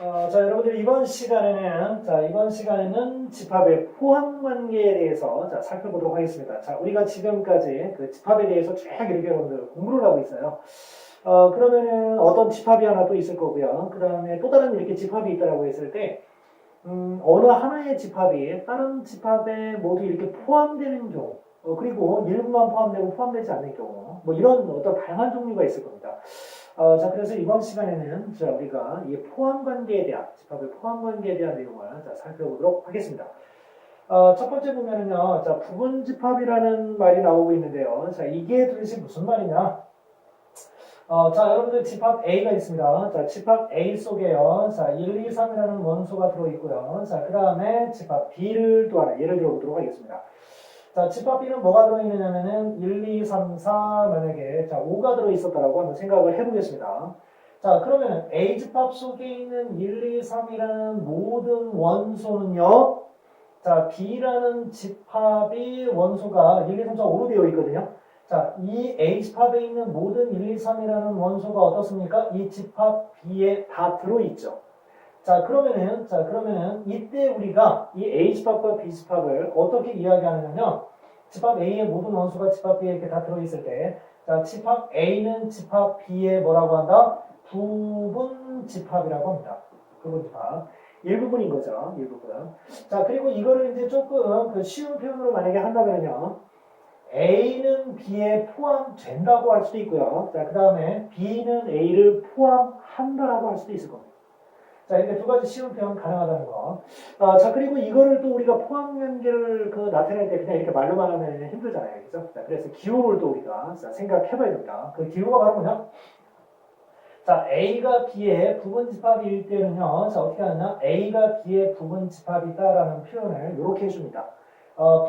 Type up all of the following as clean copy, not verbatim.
자, 여러분들 이번 시간에는 집합의 포함 관계에 대해서 살펴보도록 하겠습니다. 자, 우리가 지금까지 그 집합에 대해서 쭉 이렇게 여러분들 공부를 하고 있어요. 그러면은 어떤 집합이 하나 또 있을 거고요. 그 다음에 또 다른 이렇게 집합이 있다라고 했을 때, 어느 하나의 집합이 다른 집합에 모두 이렇게 포함되는 경우, 그리고 일부만 포함되고 포함되지 않는 경우, 뭐 이런 어떤 다양한 종류가 있을 겁니다. 자, 그래서 이번 시간에는 우리가 이 포함 관계에 대한, 집합의 포함 관계에 대한 내용을 살펴보도록 하겠습니다. 첫 번째 보면은요, 자, 부분 집합이라는 말이 나오고 있는데요. 자, 이게 도대체 무슨 말이냐? 자, 여러분들 집합 A가 있습니다. 자, 집합 A 속에요. 자, 1, 2, 3이라는 원소가 들어있고요. 자, 그 다음에 집합 B를 또 하나 예를 들어보도록 하겠습니다. 자, 집합 B는 뭐가 들어있느냐면은 1, 2, 3, 4 만약에 자, 5가 들어있었다라고 한번 생각을 해보겠습니다. 자, 그러면은 A 집합 속에 있는 1, 2, 3이라는 모든 원소는요. 자, B라는 집합이 원소가 1, 2, 3, 4, 5로 되어 있거든요. 자, 이 A 집합에 있는 모든 1, 2, 3이라는 원소가 어떻습니까? 이 집합 B에 다 들어있죠. 자, 그러면은 이때 우리가 이 A 집합과 B 집합을 어떻게 이야기하느냐면 집합 A의 모든 원소가 집합 B에 이렇게 다 들어있을 때 자, 집합 A는 집합 B에 뭐라고 한다? 부분 집합이라고 합니다. 부분 집합. 일부분인 거죠. 일부분. 자, 그리고 이거를 이제 조금 그 쉬운 표현으로 만약에 한다면요. A는 B에 포함된다고 할 수도 있고요. 자, 그 다음에 B는 A를 포함한다라고 할 수도 있을 겁니다. 자, 이렇게 두 가지 쉬운 표현 가능하다는 거. 자, 그리고 이거를 또 우리가 포함 관계를 나타낼 때 그냥 이렇게 말로만 하면 힘들잖아요. 그죠? 자, 그래서 기호를 또 우리가 생각해 봐야 됩니다. 그 기호가 바로 뭐냐? 자, A가 B의 부분 집합일 때는요. 자, 어떻게 하느냐? A가 B의 부분 집합이다라는 표현을 이렇게 해줍니다.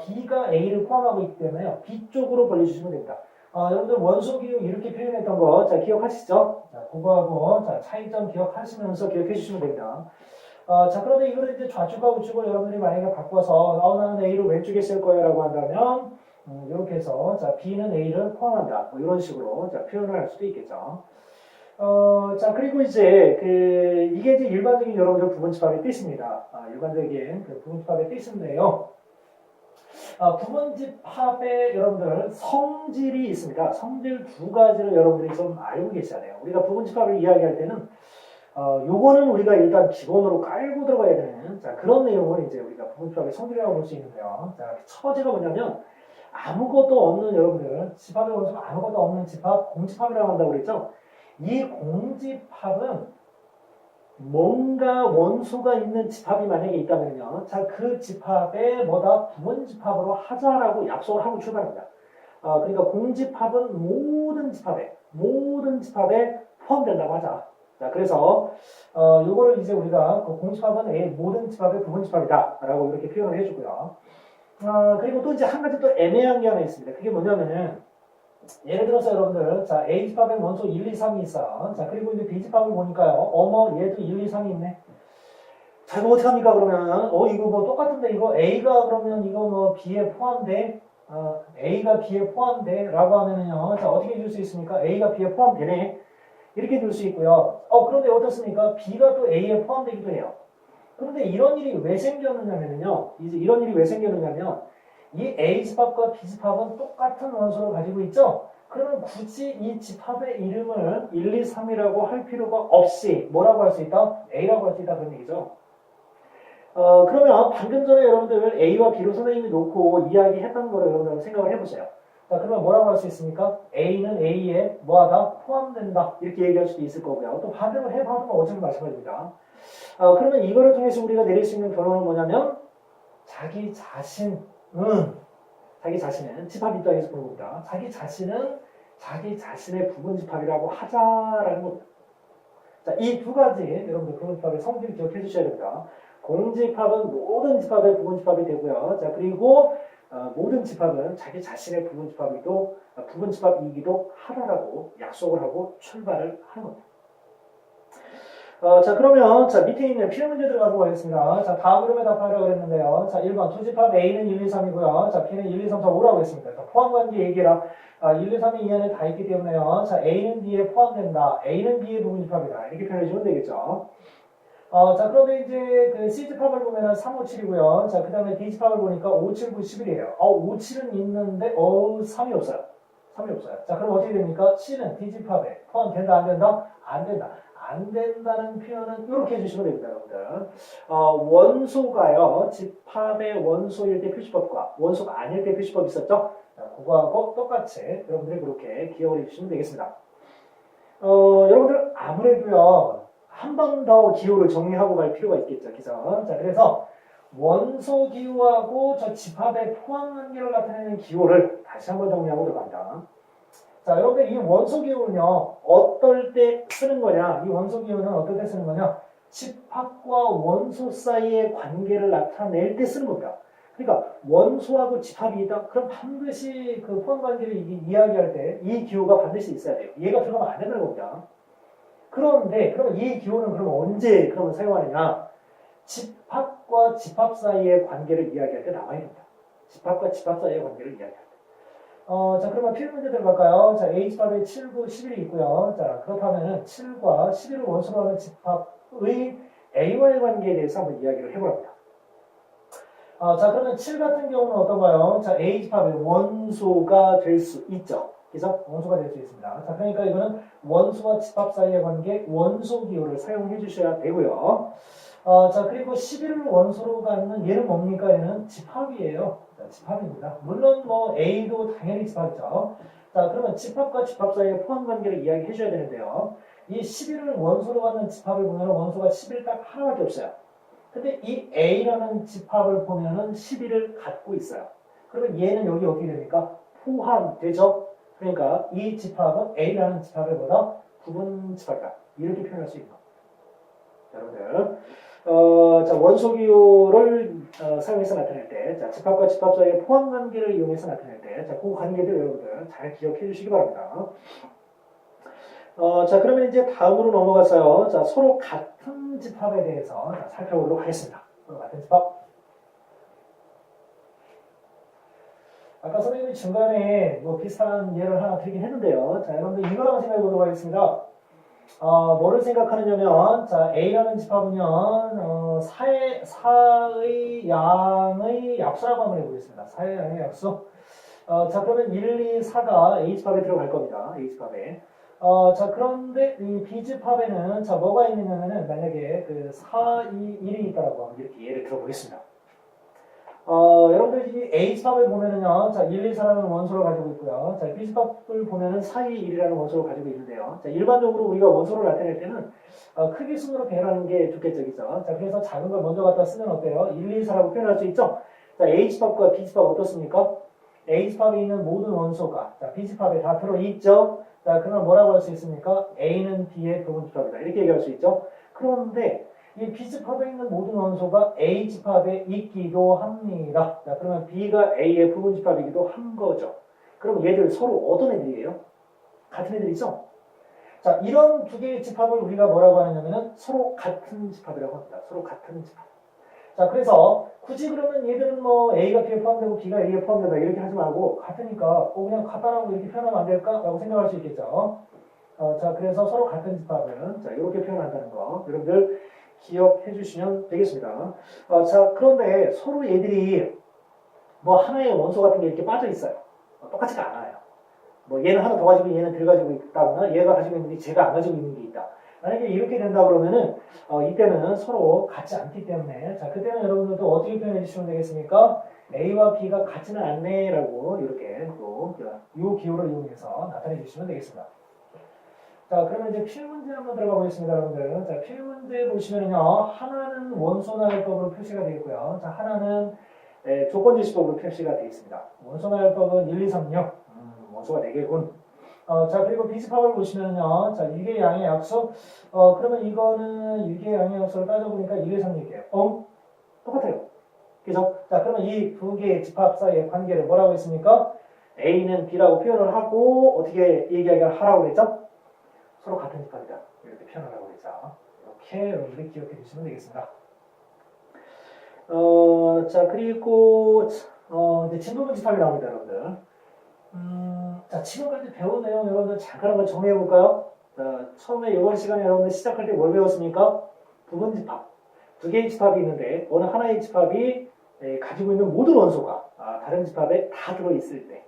B가 A를 포함하고 있기 때문에 B 쪽으로 벌려주시면 됩니다. 여러분들 원소 기호 이렇게 표현했던 거, 자, 기억하시죠? 자, 그거하고, 자, 차이점 기억하시면서 기억해 주시면 됩니다. 자, 그런데 이거를 이제 좌측과 우측을 여러분들이 만약에 바꿔서, 나는 A를 왼쪽에 쓸 거야 라고 한다면, 이렇게 해서, 자, B는 A를 포함한다. 뭐 이런 식으로, 자, 표현을 할 수도 있겠죠. 자, 그리고 이제, 이게 이제 일반적인 여러분들 부분집합의 뜻입니다. 일반적인 그 부분집합의 뜻인데요. 부분집합에 여러분들 성질이 있습니다. 성질 두 가지를 여러분들이 좀 알고 계셔야 돼요. 우리가 부분집합을 이야기할 때는 요거는 우리가 일단 기본으로 깔고 들어가야 되는 자, 그런 내용을 이제 우리가 부분집합의 성질이라고 볼 수 있는데요. 자, 첫 번째가 뭐냐면 아무것도 없는 여러분들 집합의 원소가 아무것도 없는 집합 공집합이라고 한다고 그랬죠. 이 공집합은 뭔가 원소가 있는 집합이 만약에 있다면요. 자, 그 집합에 뭐다? 부분 집합으로 하자라고 약속을 하고 출발합니다. 그러니까 공집합은 모든 집합에 포함된다고 하자. 자, 그래서, 요거를 이제 우리가 그 공집합은 모든 집합의 부분 집합이다. 라고 이렇게 표현을 해주고요. 그리고 또 이제 한 가지 또 애매한 게 하나 있습니다. 그게 뭐냐면은, 예를 들어서 여러분들, 자, A 집합에 원소 1, 2, 3이 있어요. 자, 그리고 이제 B 집합을 보니까요. 얘도 1, 2, 3이 있네. 자, 이거 어떻게 합니까, 그러면? 이거 뭐 똑같은데, 이거 A가 그러면 이거 뭐 B에 포함돼? A가 B에 포함돼? 라고 하면은요. 자, 어떻게 줄 수 있습니까? A가 B에 포함되네. 이렇게 줄 수 있고요. 그런데 어떻습니까? B가 또 A에 포함되기도 해요. 그런데 이런 일이 왜 생겼느냐면요. 이제 이런 일이 왜 생겼느냐면, 이 A 집합과 B 집합은 똑같은 원소를 가지고 있죠? 그러면 굳이 이 집합의 이름을 1, 2, 3이라고 할 필요가 없이 뭐라고 할 수 있다? A라고 할 수 있다 그런 얘기죠. 그러면 방금 전에 여러분들 A와 B로 선생님이 놓고 이야기했던 거를 여러분들 생각을 해보세요. 자, 그러면 뭐라고 할 수 있습니까? A는 A에 뭐하다? 포함된다. 이렇게 얘기할 수도 있을 거고요. 또 반대로 해봐도 어차피 마찬가지입니다. 그러면 이거를 통해서 우리가 내릴 수 있는 결론은 뭐냐면 자기 자신은 집합 입장에서 보는 겁니다. 자기 자신은 자기 자신의 부분 집합이라고 하자라는 겁니다. 자, 이 두 가지 여러분들 부분 집합의 성질을 기억해 주셔야 됩니다. 공집합은 모든 집합의 부분 집합이 되고요. 자, 그리고 모든 집합은 자기 자신의 부분 집합이기도 하다라고 약속을 하고 출발을 하는 겁니다. 자, 그러면, 자, 밑에 있는 필요 문제 들어가서 보겠습니다. 자, 다음 그림에 답하려고 했는데요. 자, 1번, 두 집합 A는 1, 2, 3이고요. 자, B는 1, 2, 3, 4, 5라고 했습니다. 자, 포함관계 얘기라. 1, 2, 3이 이 안에 다 있기 때문에요. 자, A는 B에 포함된다. A는 B의 부분 집합이다. 이렇게 표현해주면 되겠죠. 자, 그런데 이제 그 C집합을 보면은 3, 5, 7이고요. 자, 그 다음에 D집합을 보니까 5, 7, 9, 11이에요. 5, 7은 있는데, 3이 없어요. 3이 없어요. 자, 그럼 어떻게 됩니까? C는 D집합에 포함된다, 안 된다? 안 된다. 안 된다는 표현은 이렇게 해주시면 됩니다, 여러분들. 원소가요, 집합의 원소일 때 표시법과 원소가 아닐 때 표시법 있었죠? 자, 그거하고 똑같이 여러분들이 그렇게 기억을 해주시면 되겠습니다. 여러분들 아무래도요, 한 번 더 기호를 정리하고 갈 필요가 있겠죠. 그죠? 자, 그래서 원소 기호하고 저 집합의 포함 관계를 나타내는 기호를 다시 한번 정리하고 들어갑니다. 자, 여러분들 이 원소 기호는요, 어떨 때 쓰는 거냐? 이 원소 기호는 어떨 때 쓰는 거냐? 집합과 원소 사이의 관계를 나타낼 때 쓰는 겁니다. 그러니까 원소하고 집합이 있다. 그럼 반드시 그 포함 관계를 이야기할 때 이 기호가 반드시 있어야 돼요. 얘가 들어가면 안 된다는 겁니다. 그런데 그러면 이 기호는 그럼 언제 그러면 사용하느냐? 집합과 집합 사이의 관계를 이야기할 때 나와야 됩니다. 집합과 집합 사이의 관계를 이야기할 때. 자, 그러면 필 문제 들어갈까요? 자, H집합에 7, 9, 11이 있고요. 자, 그렇다면은 7과 11을 원소로 하는 집합의 A와의 관계에 대해서 한번 이야기를 해보랍니다. 자, 그러면 7 같은 경우는 어떤가요? 자, A집합의 원소가 될 수 있죠. 그래서 원소가 될 수 있습니다. 자, 그러니까 이거는 원소와 집합 사이의 관계, 원소 기호를 사용해 주셔야 되고요. 자, 그리고 11을 원소로 갖는 얘는 뭡니까? 얘는 집합이에요. 자, 집합입니다. 물론 뭐 A도 당연히 집합이죠. 자, 그러면 집합과 집합 사이의 포함 관계를 이야기해 줘야 되는데요. 이 11을 원소로 갖는 집합을 보면 원소가 11 딱 하나밖에 없어요. 근데 이 A라는 집합을 보면은 11을 갖고 있어요. 그러면 얘는 여기 어떻게 됩니까? 포함되죠? 그러니까 이 집합은 A라는 집합을 보다 구분 집합이다. 이렇게 표현할 수 있는 겁니다. 여러분들. 자, 원소 기호를 사용해서 나타낼 때, 자, 집합과 집합 사이의 포함 관계를 이용해서 나타낼 때, 자, 그 관계들 여러분들 잘 기억해 주시기 바랍니다. 자, 그러면 이제 다음으로 넘어가서요. 자, 서로 같은 집합에 대해서 살펴보도록 하겠습니다. 서로 같은 집합. 아까 선생님이 중간에 뭐 비슷한 예를 하나 드리긴 했는데요. 자, 여러분들 이걸 한번 생각해 보도록 하겠습니다. 뭐를 생각하느냐면, 자, A라는 집합은요, 4의 양의 약수라고 한번 해보겠습니다. 4의 양의 약수. 자, 그러면 1, 2, 4가 A집합에 들어갈 겁니다. A집합에. 자, 그런데 이 B집합에는, 자, 뭐가 있느냐면은, 만약에 그 4, 2, 1이 있다라고 하면 이렇게 예를 들어보겠습니다. 여러분들 이 A집합을 보면은요, 자, 1, 2, 4라는 원소를 가지고 있고요. 자, B집합을 보면은 4, 2, 1이라는 원소를 가지고 있는데요. 자, 일반적으로 우리가 원소를 나타낼 때는 크기 순으로 배열하는 게 좋겠죠, 그죠? 자, 그래서 작은 걸 먼저 갖다 쓰면 어때요? 1, 2, 4라고 표현할 수 있죠? 자, A집합과 B집합 어떻습니까? A집합에 있는 모든 원소가, 자, B집합에 다 들어있죠? 자, 그러면 뭐라고 할 수 있습니까? A는 B의 부분집합이다. 이렇게 얘기할 수 있죠? 그런데 이 B집합에 있는 모든 원소가 A집합에 있기도 합니다. 자, 그러면 B가 A의 부분집합이기도 한 거죠. 그럼 얘들 서로 어떤 애들이에요? 같은 애들이죠? 자, 이런 두 개의 집합을 우리가 뭐라고 하느냐면은 서로 같은 집합이라고 합니다. 서로 같은 집합. 자, 그래서 굳이 그러면 얘들은 뭐 A가 B에 포함되고 B가 A에 포함된다 이렇게 하지 말고 같으니까 그냥 같다라고 이렇게 표현하면 안 될까라고 생각할 수 있겠죠. 자, 그래서 서로 같은 집합은 자, 이렇게 표현한다는 거 여러분들 기억해 주시면 되겠습니다. 자, 그런데 서로 얘들이 뭐 하나의 원소 같은 게 이렇게 빠져 있어요. 똑같지가 않아요. 뭐 얘는 하나 더 가지고 얘는 덜 가지고 있다거나 얘가 가지고 있는 게 제가 안 가지고 있는 게 있다. 만약에 이렇게 된다 그러면은 이때는 서로 같지 않기 때문에 자, 그때는 여러분들도 어떻게 표현해 주시면 되겠습니까? A와 B가 같지는 않네라고 이렇게 또 이 기호를 이용해서 나타내 주시면 되겠습니다. 자, 그러면 이제 필문제 한번 들어가 보겠습니다, 여러분들. 자, 필문제 보시면요, 하나는 원소나열법으로 표시가 되어 있고요. 자, 하나는 조건제시법으로 표시가 되어 있습니다. 원소나열법은 1, 2, 3, 6. 원소가 4개군. 자, 그리고 B집합을 보시면요, 자, 1의 양의 약수. 그러면 이거는 1의 양의 약수를 따져보니까 1, 2, 3, 6이에요. 똑같아요. 그죠? 자, 그러면 이 두 개의 집합 사이의 관계를 뭐라고 했습니까? A는 B라고 표현을 하고, 어떻게 얘기하라고 그랬죠? 서로 같은 집합이다. 이렇게 표현하라고 그랬죠. 이렇게 여러분들이 기억해 주시면 되겠습니다. 자, 그리고, 이제 진도분 집합이 나옵니다, 여러분들. 자, 지금까지 배운 내용 여러분들 잠깐 한번 정리해 볼까요? 자, 처음에 이번 시간에 여러분들 시작할 때 뭘 배웠습니까? 부분 집합. 두 개의 집합이 있는데 어느 하나의 집합이 가지고 있는 모든 원소가 다른 집합에 다 들어있을 때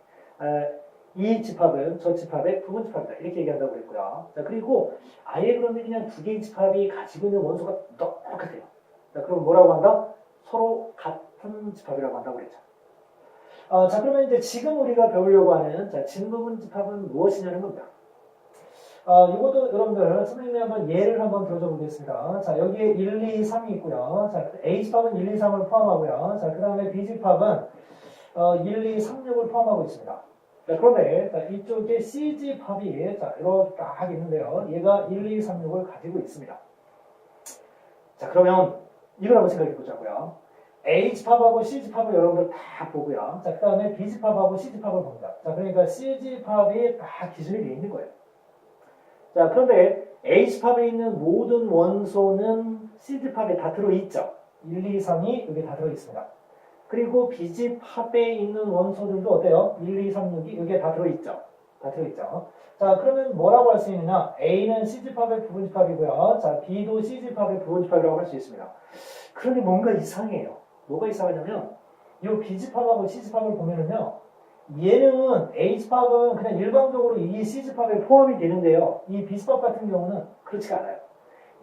이 집합은 저 집합의 부분 집합이다. 이렇게 얘기한다고 그랬고요. 자, 그리고 아예 그러면 그냥 두 개의 집합이 가지고 있는 원소가 똑같아요. 자, 그럼 뭐라고 한다? 서로 같은 집합이라고 한다고 그랬죠. 자, 그러면 이제 지금 우리가 배우려고 하는 진부분 집합은 무엇이냐는 겁니다. 이것도 여러분들 선생님이 한번 예를 한번 들어줘 보겠습니다. 자, 여기에 1, 2, 3이 있고요. 자, A집합은 1, 2, 3을 포함하고요. 자, 그 다음에 B집합은 1, 2, 3, 6을 포함하고 있습니다. 자, 그런데 이쪽에 C집합이 이렇게 딱 있는데요. 얘가 1, 2, 3, 6을 가지고 있습니다. 자, 그러면 이걸 한번 생각해 보자고요. A집합하고 C집합을 여러분들 다 보고요. 자, 그 다음에 B집합하고 C집합을 봅니다. 자, 그러니까 C집합이 다 기준이 되어 있는 거예요. 자, 그런데 A집합에 있는 모든 원소는 C집합에 다 들어있죠. 1, 2, 3이 여기 다 들어있습니다. 그리고 B집합에 있는 원소들도 어때요? 1, 2, 3, 6이 여기에 다 들어있죠. 다 들어있죠. 자, 그러면 뭐라고 할 수 있느냐? A는 C집합의 부분집합이고요. 자, B도 C집합의 부분집합이라고 할 수 있습니다. 그런데 뭔가 이상해요. 뭐가 이상하냐면 이 B집합하고 C집합을 보면은요. 얘는 A집합은 그냥 일반적으로 이 C집합에 포함이 되는데요. 이 B집합 같은 경우는 그렇지가 않아요.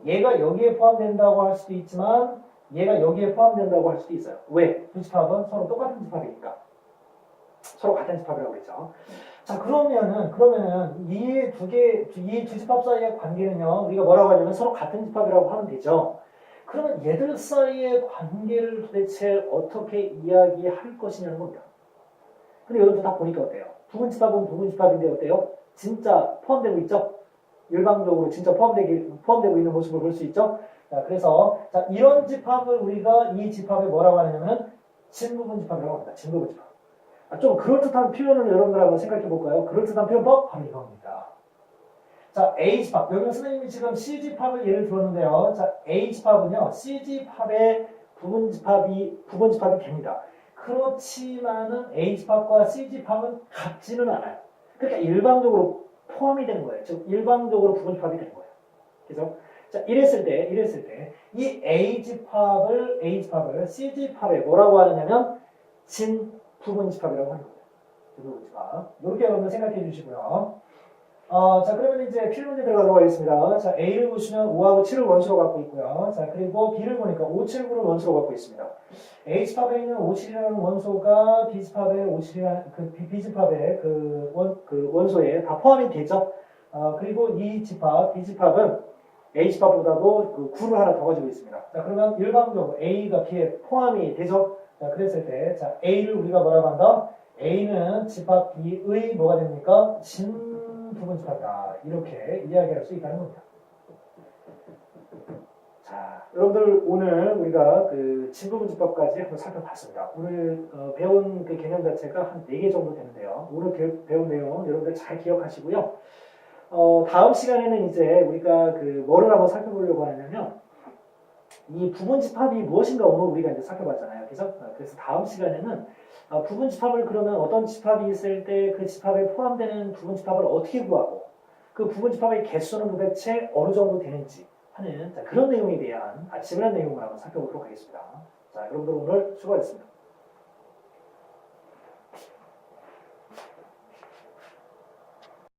얘가 여기에 포함된다고 할 수도 있지만 얘가 여기에 포함된다고 할 수도 있어요. 왜? 두 집합은 서로 똑같은 집합이니까. 서로 같은 집합이라고 그랬죠. 자, 그러면은 이 두 집합 사이의 관계는요. 우리가 뭐라고 하냐면 서로 같은 집합이라고 하면 되죠. 그러면 얘들 사이의 관계를 도대체 어떻게 이야기할 것이냐는 겁니다. 근데 여러분들 다 보니까 어때요? 부분 집합은 부분 집합인데 어때요? 진짜 포함되고 있죠? 일방적으로 진짜 포함되고 있는 모습을 볼 수 있죠? 자, 그래서 이런 집합을 우리가 이 집합에 뭐라고 하냐면은 진부분 집합이라고 합니다. 진부분 집합. 좀 그럴듯한 표현을 여러분들 한번 생각해 볼까요? 그럴듯한 표현법 바로 이겁니다. 자, A집합. 여기는 선생님이 지금 C집합을 예를 들었는데요. 자, A집합은요. C집합의 부분집합이 됩니다. 그렇지만은 A집합과 C집합은 같지는 않아요. 그러니까 일방적으로 포함이 되는 거예요. 즉 일방적으로 부분집합이 되는 거예요. 그죠? 자, 이랬을 때 이 A집합을 C집합에 뭐라고 하느냐면 진부분집합이라고 하는 거예요. 진부분집합. 이렇게 여러분 생각해 주시고요. 자, 그러면 이제 필문제 들어가도록 하겠습니다. 자, A를 보시면 5하고 7을 원소로 갖고 있고요. 자, 그리고 B를 보니까 5, 7, 9를 원소로 갖고 있습니다. A집합에 있는 5, 7이라는 원소가 B집합의 B집합의 원소에 다 포함이 되죠. 그리고 이 집합, B집합은 A집합보다도 9를 하나 더 가지고 있습니다. 자, 그러면 일반적으로 A가 B에 포함이 되죠. 자, 그랬을 때, 자, A를 우리가 뭐라고 한다? A는 집합 B의 뭐가 됩니까? 부분집합이다. 이렇게 이야기할 수 있다는 겁니다. 자, 여러분들 오늘 우리가 진부분집합까지 한번 살펴봤습니다. 오늘 배운 그 개념 자체가 한 4개 정도 되는데요. 오늘 배운 내용 여러분들 잘 기억하시고요. 다음 시간에는 이제 우리가 뭐를 한번 살펴보려고 하냐면 이 부분집합이 무엇인가 오늘 우리가 이제 살펴봤잖아요. 그래서 다음 시간에는 부분집합을 그러면 어떤 집합이 있을 때 그 집합에 포함되는 부분집합을 어떻게 구하고 그 부분집합의 개수는 도대체 어느 정도 되는지 하는 그런 내용에 대한 집요한 내용을 한번 살펴보도록 하겠습니다. 자, 여러분들 오늘 수고하셨습니다.